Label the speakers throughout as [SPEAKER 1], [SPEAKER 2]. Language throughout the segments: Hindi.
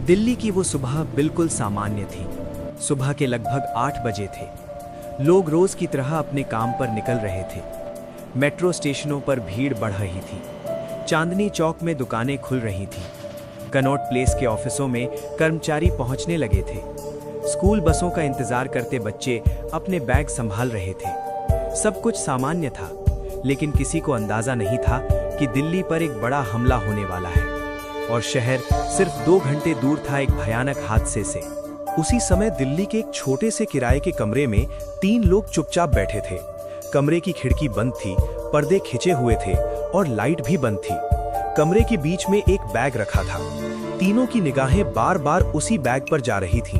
[SPEAKER 1] दिल्ली की वो सुबह बिल्कुल सामान्य थी। सुबह के लगभग 8 बजे थे। लोग रोज की तरह अपने काम पर निकल रहे थे। मेट्रो स्टेशनों पर भीड़ बढ़ रही थी। चांदनी चौक में दुकानें खुल रही थीं। कनॉट प्लेस के ऑफिसों में कर्मचारी पहुंचने लगे थे। स्कूल बसों का इंतजार करते बच्चे अपने बैग संभाल रहे थे। सब कुछ सामान्य था, लेकिन किसी को अंदाजा नहीं था कि दिल्ली पर एक बड़ा हमला होने वाला है और शहर सिर्फ 2 घंटे दूर था एक भयानक हादसे से। उसी समय दिल्ली के एक छोटे से किराए के कमरे में 3 लोग चुपचाप बैठे थे। कमरे की खिड़की बंद थी, पर्दे खिंचे हुए थे और लाइट भी बंद थी। कमरे के बीच में एक बैग रखा था। तीनों की निगाहें बार बार उसी बैग पर जा रही थीं।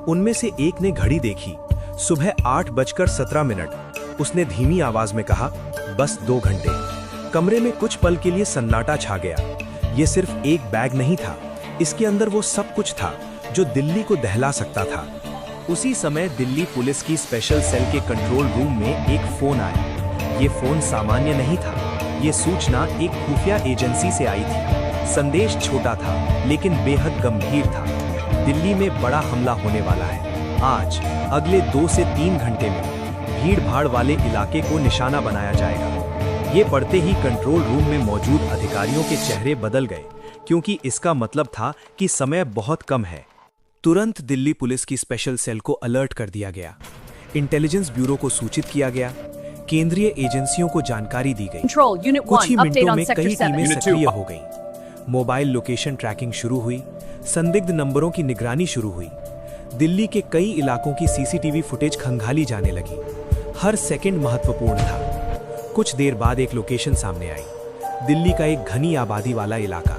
[SPEAKER 1] उनमें से एक ने घड़ी देखी। सुबह 8:17। उसने धीमी आवाज में कहा, बस 2 घंटे। कमरे में कुछ पल के लिए सन्नाटा छा गया। ये सिर्फ एक बैग नहीं था, इसके अंदर वो सब कुछ था जो दिल्ली को दहला सकता था। उसी समय दिल्ली पुलिस की स्पेशल सेल के कंट्रोल रूम में एक फोन आया। ये फोन सामान्य नहीं था। ये सूचना एक खुफिया एजेंसी से आई थी। संदेश छोटा था, लेकिन बेहद गंभीर था। दिल्ली में बड़ा हमला होने वाला है। आज अगले 2 से 3 घंटे में भीड़ भाड़ वाले इलाके को निशाना बनाया जाएगा। ये पढ़ते ही कंट्रोल रूम में मौजूद अधिकारियों के चेहरे बदल गए, क्योंकि इसका मतलब था कि समय बहुत कम है। तुरंत दिल्ली पुलिस की स्पेशल सेल को अलर्ट कर दिया गया। इंटेलिजेंस ब्यूरो को सूचित किया गया। केंद्रीय एजेंसियों को जानकारी दी गई। कुछ ही मिनटों में कई टीमें सक्रिय हो गईं। मोबाइल लोकेशन ट्रैकिंग शुरू हुई। संदिग्ध नंबरों की निगरानी शुरू हुई। दिल्ली के कई इलाकों की सीसीटीवी फुटेज खंगाली जाने लगी। हर सेकंड महत्वपूर्ण था। कुछ देर बाद एक लोकेशन सामने आई। दिल्ली का एक घनी आबादी वाला इलाका।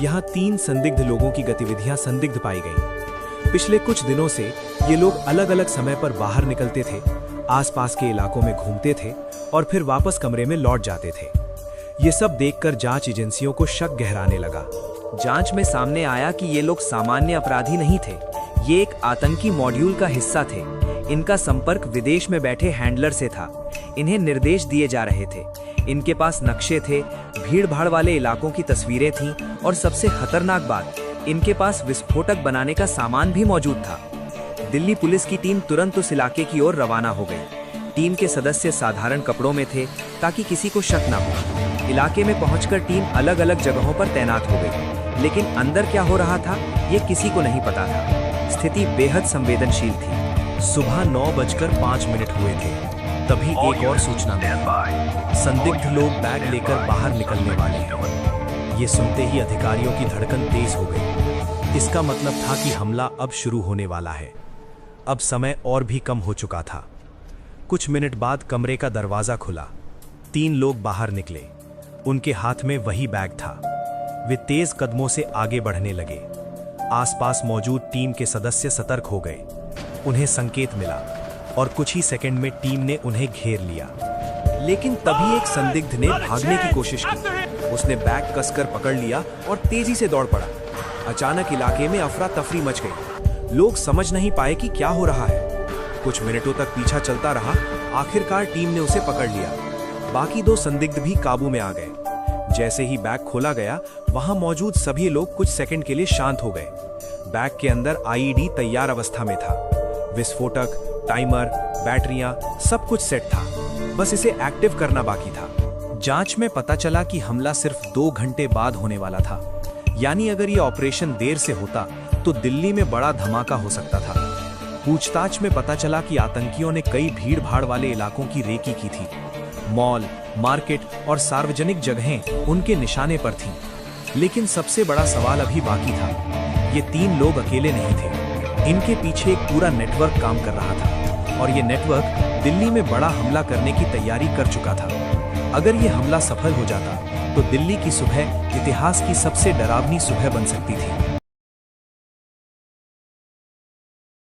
[SPEAKER 1] यहाँ 3 संदिग्ध लोगों की गतिविधियां संदिग्ध पाई गईं। पिछले कुछ दिनों से ये लोग अलग अलग समय पर बाहर निकलते थे, आसपास के इलाकों में घूमते थे और फिर वापस कमरे में लौट जाते थे। ये सब देखकर जांच एजेंसियों को शक गहराने लगा। जांच में सामने आया कि ये लोग सामान्य अपराधी नहीं थे। ये एक आतंकी मॉड्यूल का हिस्सा थे। इनका संपर्क विदेश में बैठे हैंडलर से था। इन्हें निर्देश दिए जा रहे थे। इनके पास नक्शे थे, भीड़ भाड़ वाले इलाकों की तस्वीरें थीं और सबसे खतरनाक बात, इनके पास विस्फोटक बनाने का सामान भी मौजूद था। दिल्ली पुलिस की टीम तुरंत उस इलाके की ओर रवाना हो गई। टीम के सदस्य साधारण कपड़ों में थे ताकि किसी को शक न हो। इलाके में पहुंचकर टीम अलग अलग जगहों पर तैनात हो गई, लेकिन अंदर क्या हो रहा था ये किसी को नहीं पता था। स्थिति बेहद संवेदनशील थी। सुबह 9:05 हुए थे। तभी एक और सूचना मिली। संदिग्ध लोग बैग लेकर बाहर निकलने वाले हैं। ये सुनते ही अधिकारियों की धड़कन तेज हो गई। इसका मतलब था कि हमला अब शुरू होने वाला है। अब समय और भी कम हो चुका था। कुछ मिनट बाद कमरे का दरवाजा खुला। 3 लोग बाहर निकले। उनके हाथ में वही बैग था। वे तेज कदमों से आगे बढ़ने लगे। आसपास मौजूद टीम के सदस्य सतर्क हो गए। उन्हें संकेत मिला और कुछ ही सेकंड में टीम ने उन्हें घेर लिया। लेकिन तभी एक संदिग्ध ने भागने की कोशिश की। उसने बैग कसकर पकड़ लिया और तेजी से दौड़ पड़ा। अचानक इलाके में अफरा तफरी मच गई। लोग समझ नहीं पाए कि क्या हो रहा है। कुछ मिनटों तक पीछा चलता रहा। आखिरकार टीम ने उसे पकड़ लिया। बाकी 2 संदिग्ध भी काबू में आ गए। जैसे ही बैग खोला गया, वहां मौजूद सभी लोग कुछ सेकंड के लिए शांत हो गए। बैग के अंदर आईईडी तैयार अवस्था में था। विस्फोटक, टाइमर, बैटरियां, सब कुछ सेट था। बस इसे एक्टिव करना बाकी था। जांच में पता चला कि हमला सिर्फ 2 घंटे बाद होने वाला था। यानी अगर ये ऑपरेशन देर से होता तो दिल्ली में बड़ा धमाका हो सकता था। पूछताछ में पता चला कि आतंकियों ने कई भीड़ भाड़ वाले इलाकों की रेकी की थी। मॉल, मार्केट और सार्वजनिक जगहें उनके निशाने पर थीं। लेकिन सबसे बड़ा सवाल अभी बाकी था। ये 3 लोग अकेले नहीं थे। इनके पीछे एक पूरा नेटवर्क काम कर रहा था और ये नेटवर्क दिल्ली में बड़ा हमला करने की तैयारी कर चुका था। अगर ये हमला सफल हो जाता तो दिल्ली की सुबह इतिहास की सबसे डरावनी सुबह बन सकती थी।